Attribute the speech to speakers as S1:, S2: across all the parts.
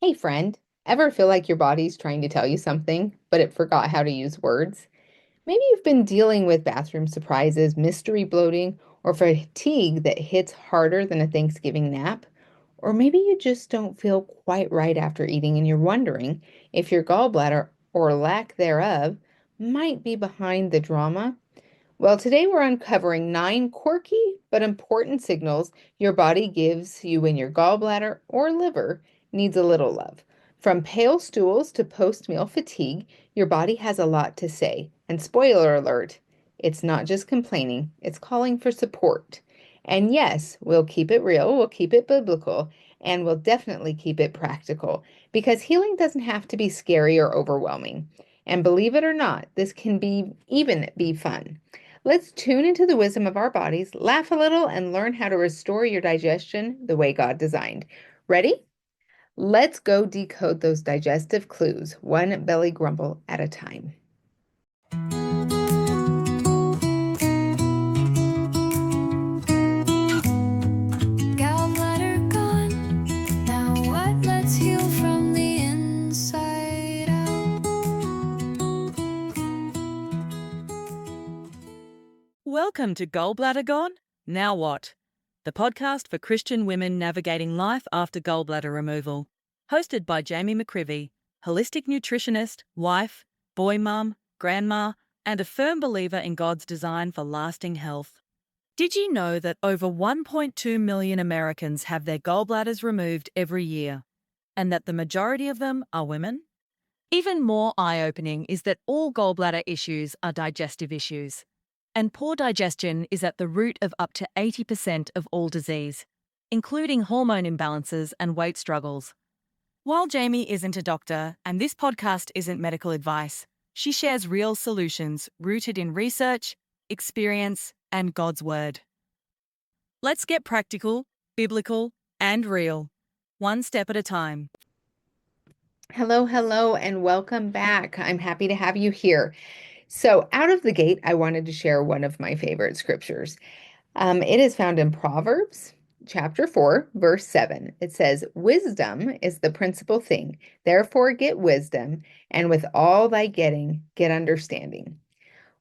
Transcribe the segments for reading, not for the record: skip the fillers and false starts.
S1: Hey friend, ever feel like your body's trying to tell you something, but it forgot how to use words? Maybe you've been dealing with bathroom surprises, mystery bloating, or fatigue that hits harder than a Thanksgiving nap. Or maybe you just don't feel quite right after eating and you're wondering if your gallbladder or lack thereof might be behind the drama. Well, today we're uncovering 9 quirky but important signals your body gives you when your gallbladder or liver needs a little love. From pale stools to post-meal fatigue, your body has a lot to say. And spoiler alert, it's not just complaining, it's calling for support. And yes, we'll keep it real, we'll keep it biblical, and we'll definitely keep it practical because healing doesn't have to be scary or overwhelming. And believe it or not, this can even be fun. Let's tune into the wisdom of our bodies, laugh a little, and learn how to restore your digestion the way God designed. Ready? Let's go decode those digestive clues, one belly grumble at a time.
S2: Gallbladder gone. Now what? Let's heal from the inside out.
S3: Welcome to Gallbladder Gone? Now what? The podcast for Christian women navigating life after gallbladder removal. Hosted by Jamie McCrivey, holistic nutritionist, wife, boy mum, grandma, and a firm believer in God's design for lasting health. Did you know that over 1.2 million Americans have their gallbladders removed every year, and that the majority of them are women? Even more eye-opening is that all gallbladder issues are digestive issues. And poor digestion is at the root of up to 80% of all disease, including hormone imbalances and weight struggles. While Jamie isn't a doctor and this podcast isn't medical advice, she shares real solutions rooted in research, experience, and God's Word. Let's get practical, biblical, and real, one step at a time.
S1: Hello, and welcome back. I'm happy to have you here. So, out of the gate, I wanted to share one of my favorite scriptures. It is found in Proverbs chapter 4, verse 7. It says, "Wisdom is the principal thing. Therefore, get wisdom, and with all thy getting, get understanding."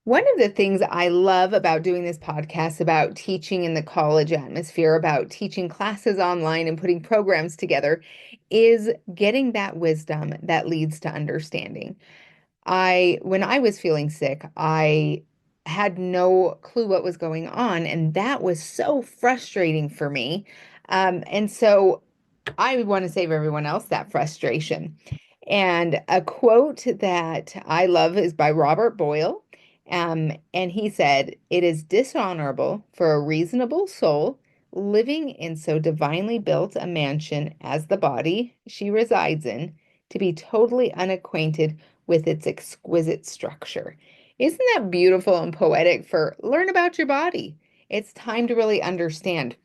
S1: One of the things I love about doing this podcast, about teaching in the college atmosphere, about teaching classes online and putting programs together, is getting that wisdom that leads to understanding. When I was feeling sick, I had no clue what was going on, and that was so frustrating for me. And so I want to save everyone else that frustration. And a quote that I love is by Robert Boyle. And he said, "It is dishonorable for a reasonable soul living in so divinely built a mansion as the body she resides in to be totally unacquainted with its exquisite structure." Isn't that beautiful and poetic for learn about your body? It's time to really understand.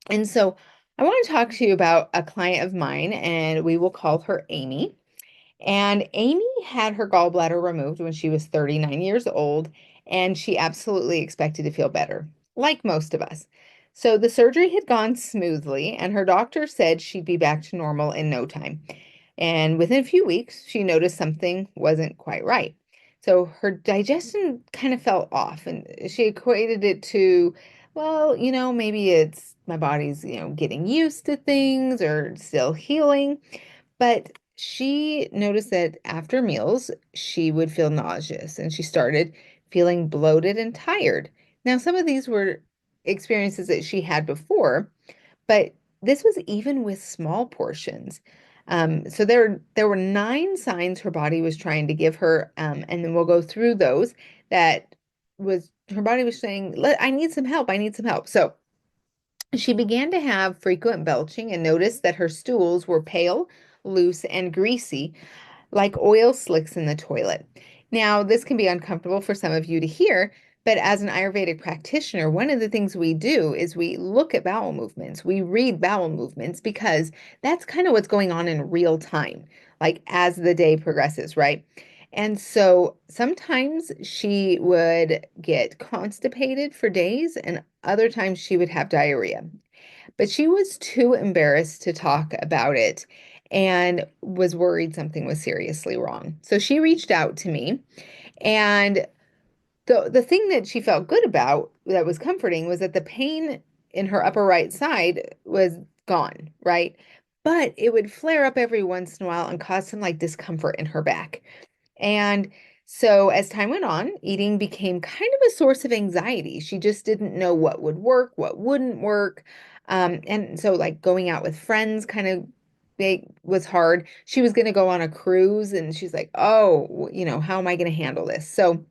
S1: And so I want to talk to you about a client of mine, and we will call her Amy. And Amy had her gallbladder removed when she was 39 years old, and she absolutely expected to feel better, like most of us. So the surgery had gone smoothly, and her doctor said she'd be back to normal in no time. And within a few weeks, she noticed something wasn't quite right. So her digestion kind of fell off, and she equated it to, well, maybe it's my body's, getting used to things or still healing. But she noticed that after meals, she would feel nauseous and she started feeling bloated and tired. Now, some of these were experiences that she had before, but this was even with small portions. So there were 9 signs her body was trying to give her, and then we'll go through those. That was her body was saying, I need some help. I need some help." So she began to have frequent belching and noticed that her stools were pale, loose, and greasy, like oil slicks in the toilet. Now, this can be uncomfortable for some of you to hear, but as an Ayurvedic practitioner, one of the things we do is we look at bowel movements. We read bowel movements because that's kind of what's going on in real time, like as the day progresses, right? And so sometimes she would get constipated for days, and other times she would have diarrhea. But she was too embarrassed to talk about it. and was worried something was seriously wrong. So she reached out to me, and the thing that she felt good about that was comforting was that the pain in her upper right side was gone, right? But it would flare up every once in a while and cause some like discomfort in her back. And so as time went on, eating became kind of a source of anxiety. She just didn't know what would work, what wouldn't work. And so like going out with friends kind of was hard. She was going to go on a cruise and she's like, "Oh, how am I going to handle this?" So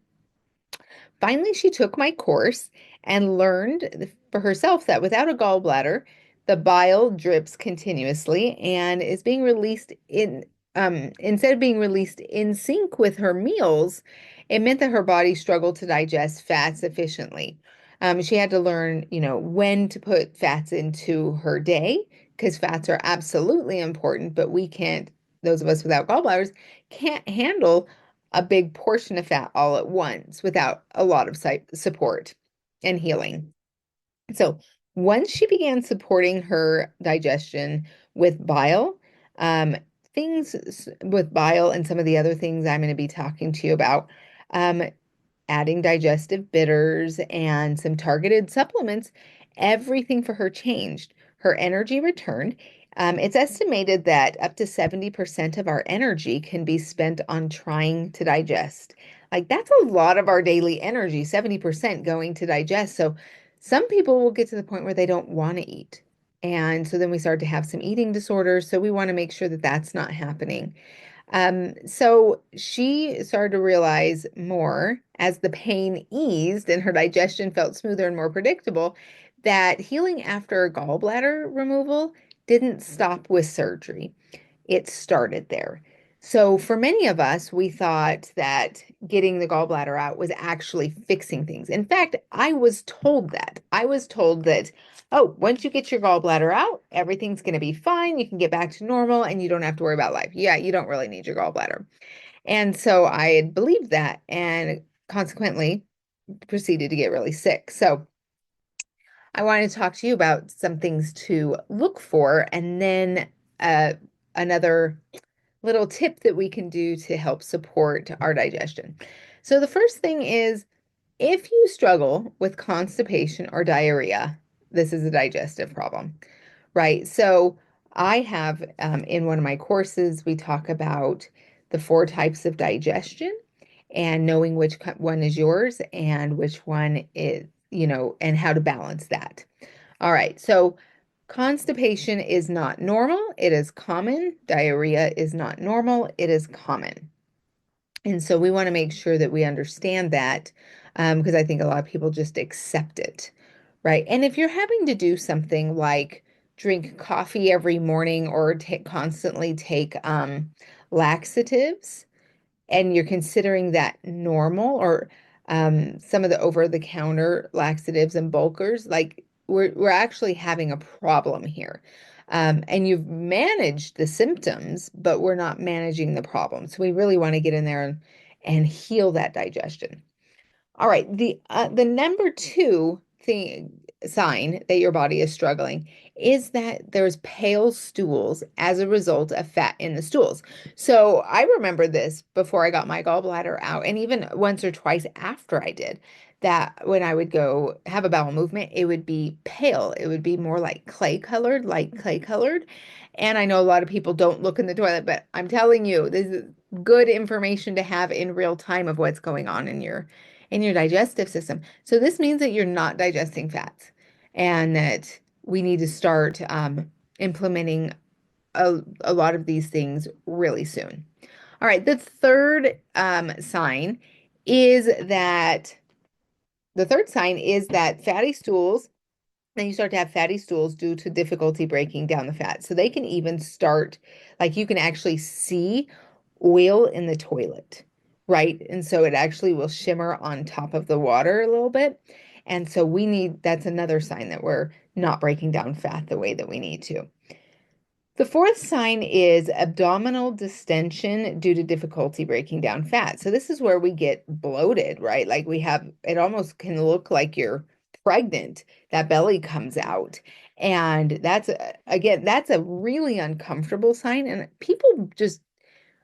S1: finally, she took my course and learned for herself that without a gallbladder, the bile drips continuously and is being released instead of being released in sync with her meals, it meant that her body struggled to digest fats efficiently. She had to learn, when to put fats into her day because fats are absolutely important, but we can't, those of us without gallbladders, can't handle a big portion of fat all at once without a lot of support and healing. So once she began supporting her digestion with bile, um, things with bile and some of the other things I'm going to be talking to you about, um, adding digestive bitters and some targeted supplements, everything for her changed. Her energy returned. It's estimated that up to 70% of our energy can be spent on trying to digest. Like, that's a lot of our daily energy, 70% going to digest. So, some people will get to the point where they don't want to eat. And so then we start to have some eating disorders. So, we want to make sure that that's not happening. So she started to realize more as the pain eased and her digestion felt smoother and more predictable that healing after gallbladder removal didn't stop with surgery. It started there. So for many of us, we thought that getting the gallbladder out was actually fixing things. In fact, I was told that. I was told that, oh, once you get your gallbladder out, everything's going to be fine. You can get back to normal and you don't have to worry about life. Yeah, you don't really need your gallbladder. And so I had believed that and consequently proceeded to get really sick. So I wanted to talk to you about some things to look for and then another little tip that we can do to help support our digestion. So the first thing is if you struggle with constipation or diarrhea, this is a digestive problem, right? So I have in one of my courses, we talk about the 4 types of digestion and knowing which one is yours and which one is, and how to balance that. All right. So constipation is not normal. It is common. Diarrhea is not normal. It is common. And so we want to make sure that we understand that because I think a lot of people just accept it, right? And if you're having to do something like drink coffee every morning or constantly take laxatives, and you're considering that normal or some of the over-the-counter laxatives and bulkers, like we're actually having a problem here. And you've managed the symptoms, but we're not managing the problem. So we really want to get in there and heal that digestion. All right, the number 2 sign that your body is struggling is that there's pale stools as a result of fat in the stools. So I remember this before I got my gallbladder out, and even once or twice after I did, that when I would go have a bowel movement, it would be pale. It would be more like clay colored, light clay colored. And I know a lot of people don't look in the toilet, but I'm telling you, this is good information to have in real time of what's going on in your digestive system. So this means that you're not digesting fats and that we need to start implementing a lot of these things really soon. All right, the third sign is that fatty stools, then you start to have fatty stools due to difficulty breaking down the fat. So they can even start, like you can actually see oil in the toilet, right? And so it actually will shimmer on top of the water a little bit. And so that's another sign that we're not breaking down fat the way that we need to. The fourth sign is abdominal distension due to difficulty breaking down fat. So this is where we get bloated, right? Like it almost can look like you're pregnant, that belly comes out. And again, that's a really uncomfortable sign. And people just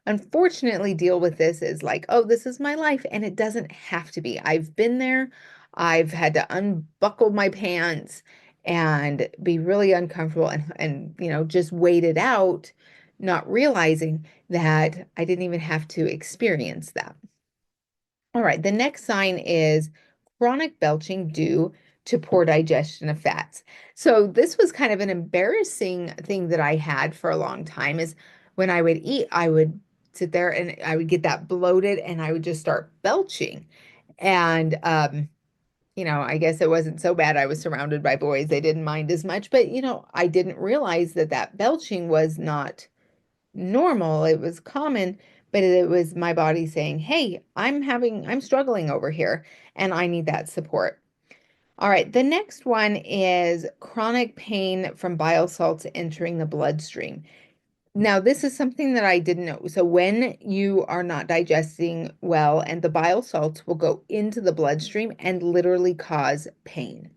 S1: unfortunately deal with this as like, oh, this is my life. And it doesn't have to be. I've been there. I've had to unbuckle my pants and be really uncomfortable and just wait it out, not realizing that I didn't even have to experience that. All right, the next sign is chronic belching due to poor digestion of fats. So this was kind of an embarrassing thing that I had for a long time is when I would eat, I would sit there and I would get that bloated and I would just start belching. And I guess it wasn't so bad. I was surrounded by boys. They didn't mind as much, but I didn't realize that that belching was not normal. It was common, but it was my body saying, "Hey, I'm struggling over here and I need that support." All right, the next one is chronic pain from bile salts entering the bloodstream. Now, this is something that I didn't know. So when you are not digesting well and the bile salts will go into the bloodstream and literally cause pain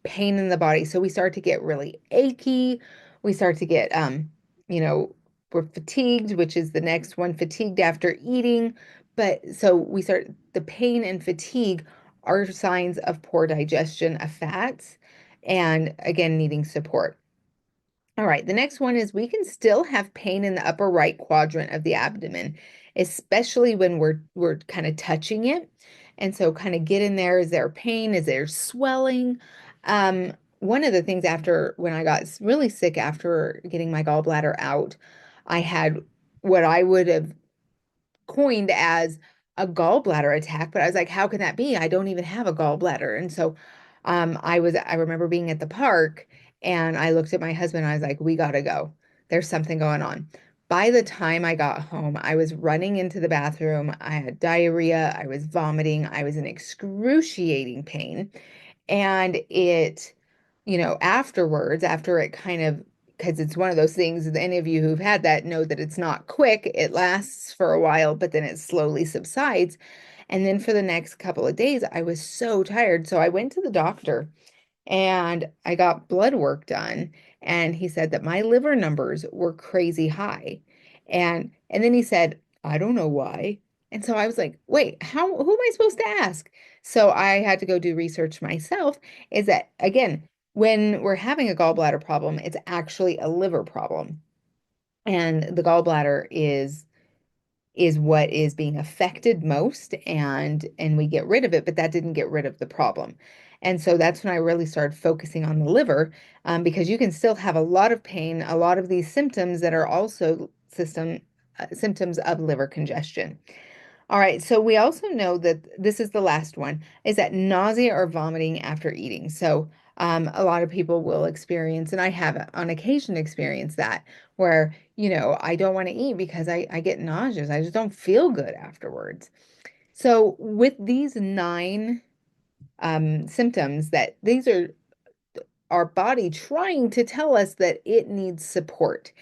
S1: in the body. So we start to get really achy. We start to get, you know, we're fatigued, which is the next one, fatigued after eating. But so the pain and fatigue are signs of poor digestion of fats and again, needing support. All right, the next one is we can still have pain in the upper right quadrant of the abdomen, especially when we're kind of touching it. And so kind of get in there. Is there pain? Is there swelling? One of the things after when I got really sick after getting my gallbladder out, I had what I would have coined as a gallbladder attack, but I was like, how can that be? I don't even have a gallbladder. And so I remember being at the park and I looked at my husband and I was like, we gotta go. There's something going on. By the time I got home, I was running into the bathroom. I had diarrhea. I was vomiting. I was in excruciating pain. And afterwards, after it kind of, because it's one of those things, any of you who've had that know that it's not quick. It lasts for a while, but then it slowly subsides. And then for the next couple of days, I was so tired. So I went to the doctor and I got blood work done. And he said that my liver numbers were crazy high. And then he said, I don't know why. And so I was like, wait, who am I supposed to ask? So I had to go do research myself. Is that again, when we're having a gallbladder problem, it's actually a liver problem. And the gallbladder is what is being affected most and we get rid of it, but that didn't get rid of the problem. And so that's when I really started focusing on the liver, because you can still have a lot of pain, a lot of these symptoms that are also symptoms of liver congestion. All right, so we also know that this is the last one, is that nausea or vomiting after eating. So a lot of people will experience, and I have on occasion experienced that, where, I don't want to eat because I get nauseous. I just don't feel good afterwards. So with these nine symptoms, that these are our body trying to tell us that it needs support.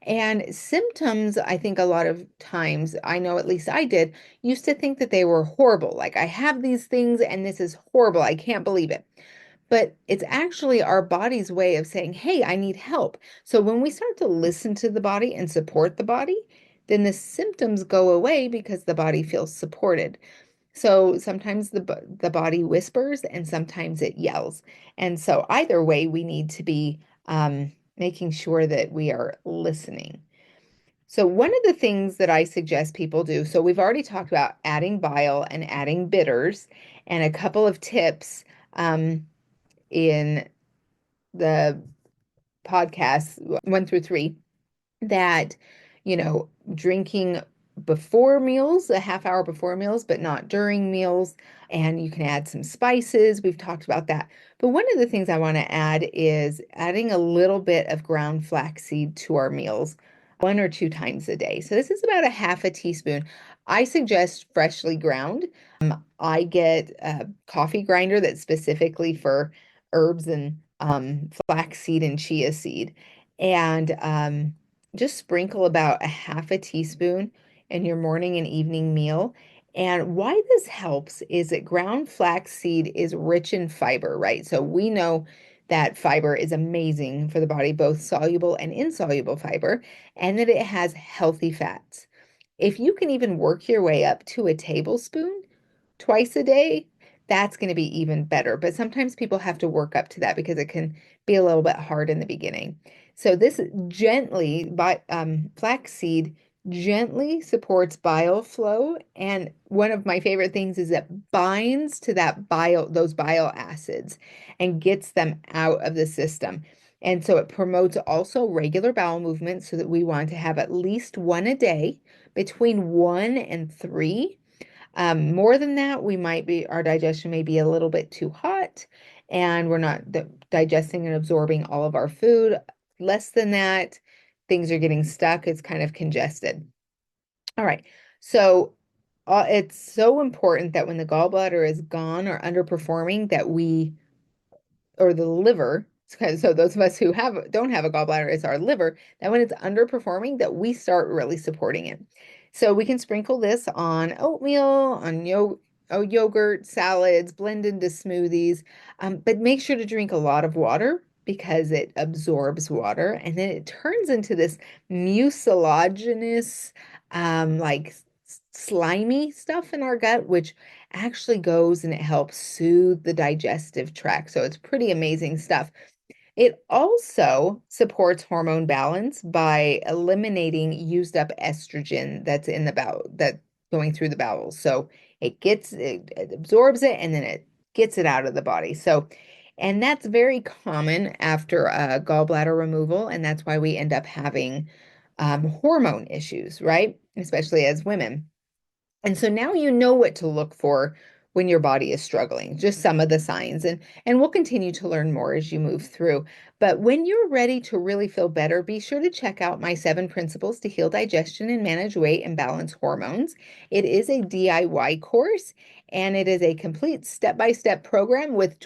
S1: And symptoms, I think a lot of times, I know at least I did, used to think that they were horrible. Like, I have these things and this is horrible. I can't believe it. But it's actually our body's way of saying, hey, I need help. So when we start to listen to the body and support the body, then the symptoms go away because the body feels supported. So sometimes the body whispers and sometimes it yells. And so either way, we need to be making sure that we are listening. So one of the things that I suggest people do, so we've already talked about adding bile and adding bitters and a couple of tips in the podcasts 1 through 3 that, drinking before meals, a half hour before meals, but not during meals. And you can add some spices. We've talked about that. But one of the things I want to add is adding a little bit of ground flaxseed to our meals 1 or 2 times a day. So this is about a half a teaspoon. I suggest freshly ground. I get a coffee grinder that's specifically for herbs and flaxseed and chia seed. And just sprinkle about a half a teaspoon in your morning and evening meal. And why this helps is that ground flaxseed is rich in fiber, right? So we know that fiber is amazing for the body, both soluble and insoluble fiber, and that it has healthy fats. If you can even work your way up to a tablespoon twice a day, that's going to be even better. But sometimes people have to work up to that because it can be a little bit hard in the beginning. So this flaxseed gently supports bile flow. And one of my favorite things is it binds to those bile acids and gets them out of the system. And so it promotes also regular bowel movements so that we want to have at least one a day, between 1 and 3. More than that, our digestion may be a little bit too hot and we're not digesting and absorbing all of our food. Less than that, things are getting stuck. It's kind of congested. All right. So it's so important that when the gallbladder is gone or underperforming, or the liver, so those of us who don't have a gallbladder, it's our liver, that when it's underperforming, that we start really supporting it. So we can sprinkle this on oatmeal, on yogurt, salads, blend into smoothies, but make sure to drink a lot of water because it absorbs water and then it turns into this mucilaginous, like slimy stuff in our gut, which actually goes and it helps soothe the digestive tract. So it's pretty amazing stuff. It also supports hormone balance by eliminating used up estrogen that's in the bowel, that going through the bowels. So it absorbs it and then it gets it out of the body. So, and that's very common after a gallbladder removal, and that's why we end up having hormone issues, right? Especially as women. And so now you know what to look for when your body is struggling, just some of the signs. And we'll continue to learn more as you move through. But when you're ready to really feel better, be sure to check out my 7 principles to heal digestion and manage weight and balance hormones. It is a DIY course, and it is a complete step-by-step program with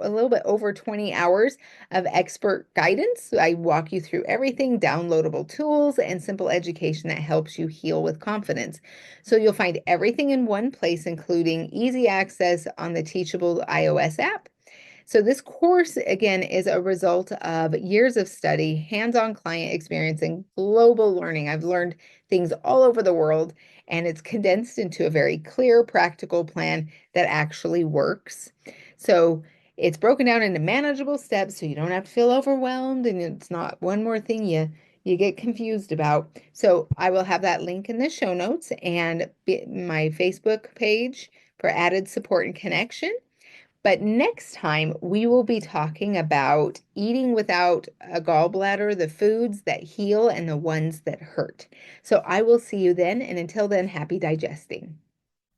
S1: a little bit over 20 hours of expert guidance. I walk you through everything, downloadable tools, and simple education that helps you heal with confidence. So you'll find everything in one place, including easy access on the Teachable iOS app. So this course, again, is a result of years of study, hands-on client experience, and global learning. I've learned things all over the world, and it's condensed into a very clear, practical plan that actually works. So it's broken down into manageable steps so you don't have to feel overwhelmed and it's not one more thing you get confused about. So I will have that link in the show notes and my Facebook page for added support and connection. But next time we will be talking about eating without a gallbladder, the foods that heal and the ones that hurt. So I will see you then, and until then, happy digesting.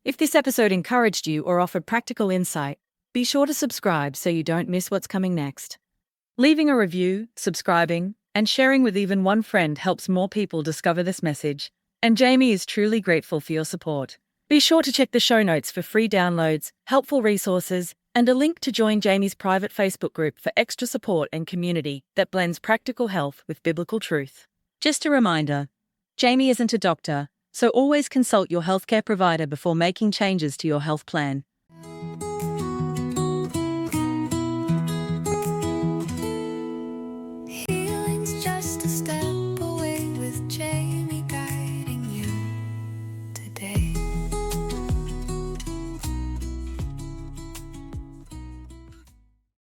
S3: If this episode encouraged you or offered practical insight, be sure to subscribe so you don't miss what's coming next. Leaving a review, subscribing, and sharing with even one friend helps more people discover this message, and Jamie is truly grateful for your support. Be sure to check the show notes for free downloads, helpful resources, and a link to join Jamie's private Facebook group for extra support and community that blends practical health with biblical truth. Just a reminder, Jamie isn't a doctor, so always consult your healthcare provider before making changes to your health plan.